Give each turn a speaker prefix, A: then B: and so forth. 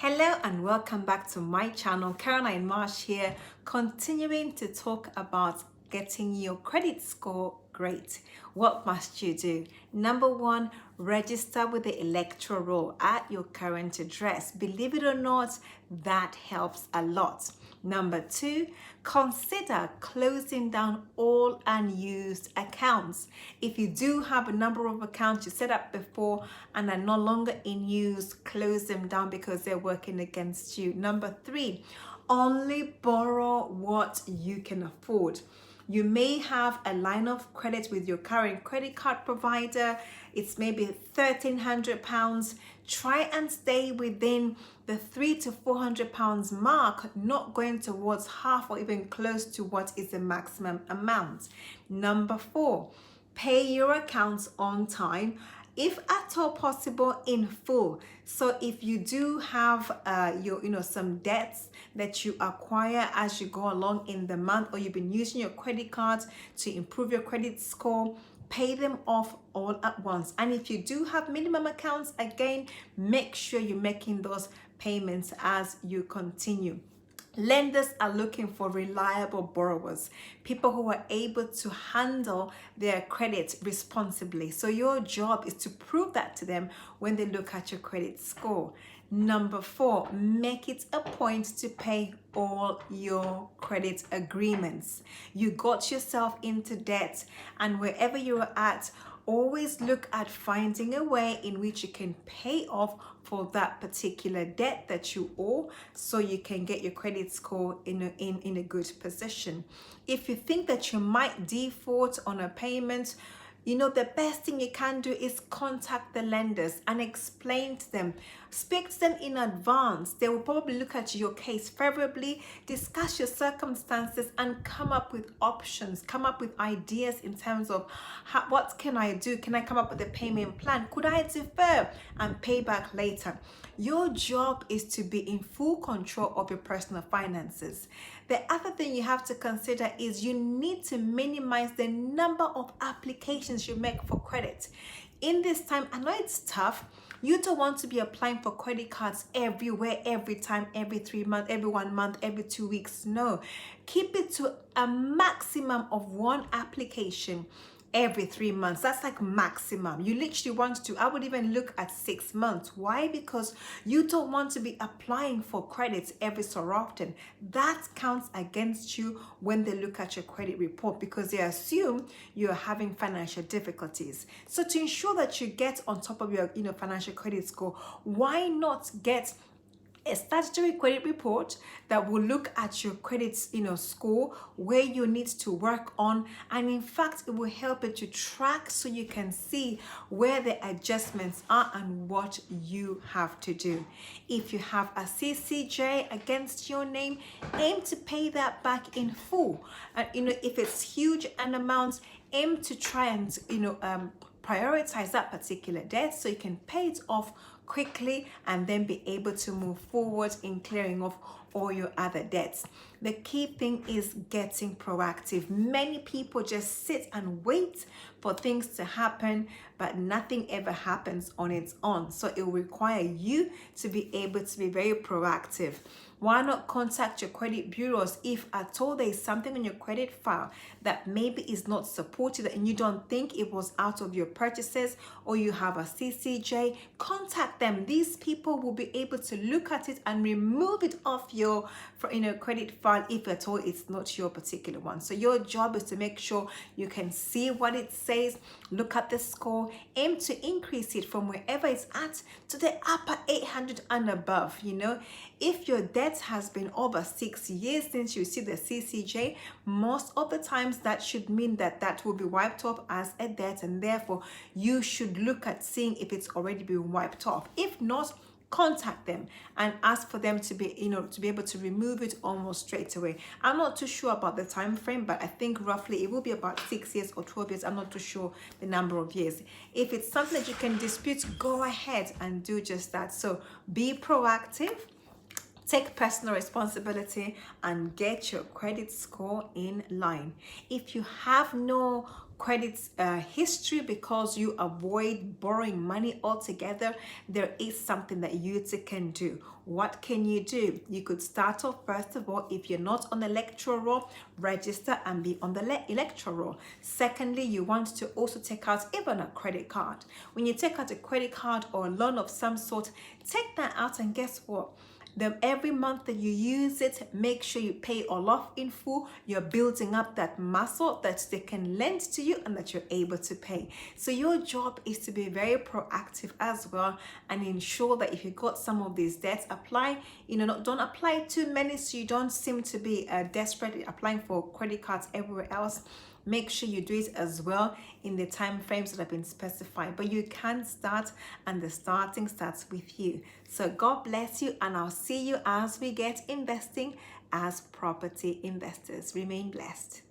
A: Hello and welcome back to my channel. Caroline Marsh here, continuing to talk about getting your credit score great. What must you do? Number one, register with the electoral roll at your current address. Believe it or not, that helps a lot. Number two, consider closing down all unused accounts. If you do have a number of accounts you set up before and are no longer in use, close them down because they're working against you. Number three, only borrow what you can afford. You may have a line of credit with your current credit card provider. It's maybe £1,300. Try and stay within the £300 to £400 mark, not going towards half or even close to what is the maximum amount. Number four, pay your accounts on time, if at all possible in full. So if you do have some debts that you acquire as you go along in the month, or you've been using your credit cards to improve your credit score, pay them off all at once. And if you do have minimum accounts, again, make sure you're making those payments as you continue. Lenders are looking for reliable borrowers, people who are able to handle their credit responsibly. So your job is to prove that to them when they look at your credit score. Number four, make it a point to pay all your credit agreements. You got yourself into debt, and wherever you're at, always look at finding a way in which you can pay off for that particular debt that you owe, so you can get your credit score in a good position. If you think that you might default on a payment, the best thing you can do is contact the lenders and explain to them. Speak to them in advance. They will probably look at your case favorably, discuss your circumstances, and come up with options, come up with ideas in terms of what can I do? Can I come up with a payment plan? Could I defer and pay back later? Your job is to be in full control of your personal finances. The other thing you have to consider is you need to minimize the number of applications you make for credit. In this time, I know it's tough. You don't want to be applying for credit cards everywhere, every time, every 3 months, every 1 month, every 2 weeks. No, keep it to a maximum of one application every 3 months. That's like maximum. You literally want to, I would even look at 6 months. Why? Because you don't want to be applying for credits every so often. That counts against you when they look at your credit report, because they assume you're having financial difficulties. So to ensure that you get on top of your financial credit score, why not get a statutory credit report that will look at your credit score, where you need to work on, and in fact it will help you to track so you can see where the adjustments are and what you have to do. If you have a CCJ against your name, aim to pay that back in full. If it's huge an amount, aim to try and prioritize that particular debt so you can pay it off quickly and then be able to move forward in clearing off all your other debts. The key thing is getting proactive. Many people just sit and wait for things to happen, but nothing ever happens on its own. So it will require you to be able to be very proactive. Why not contact your credit bureaus if at all there is something on your credit file that maybe is not supported and you don't think it was out of your purchases, or you have a CCJ? Contact them. These people will be able to look at it and remove it off your credit file if at all it's not your particular one. So your job is to make sure you can see what it says, look at the score, aim to increase it from wherever it's at to the upper 800 and above. If your debt has been over 6 years since you see the CCJ, most of the times that should mean that will be wiped off as a debt, and therefore you should look at seeing if it's already been wiped off. If not, contact them and ask for them to be able to remove it almost straight away. I'm not too sure about the time frame, but I think roughly it will be about 6 years or 12 years. I'm not too sure the number of years. If it's something that you can dispute, go ahead and do just that. So be proactive. Take personal responsibility and get your credit score in line. If you have no credit history because you avoid borrowing money altogether, there is something that you can do. What can you do? You could start off, first of all, if you're not on the electoral roll, register and be on the electoral roll. Secondly, you want to also take out even a credit card. When you take out a credit card or a loan of some sort, take that out, and guess what? Every month that you use it, make sure you pay all off in full. You're building up that muscle that they can lend to you and that you're able to pay. So your job is to be very proactive as well and ensure that if you got some of these debts, apply, don't apply too many so you don't seem to be desperate applying for credit cards everywhere else. Make sure you do it as well in the time frames that have been specified. But you can start, and the starting starts with you. So God bless you, and I'll see you as we get investing as property investors. Remain blessed.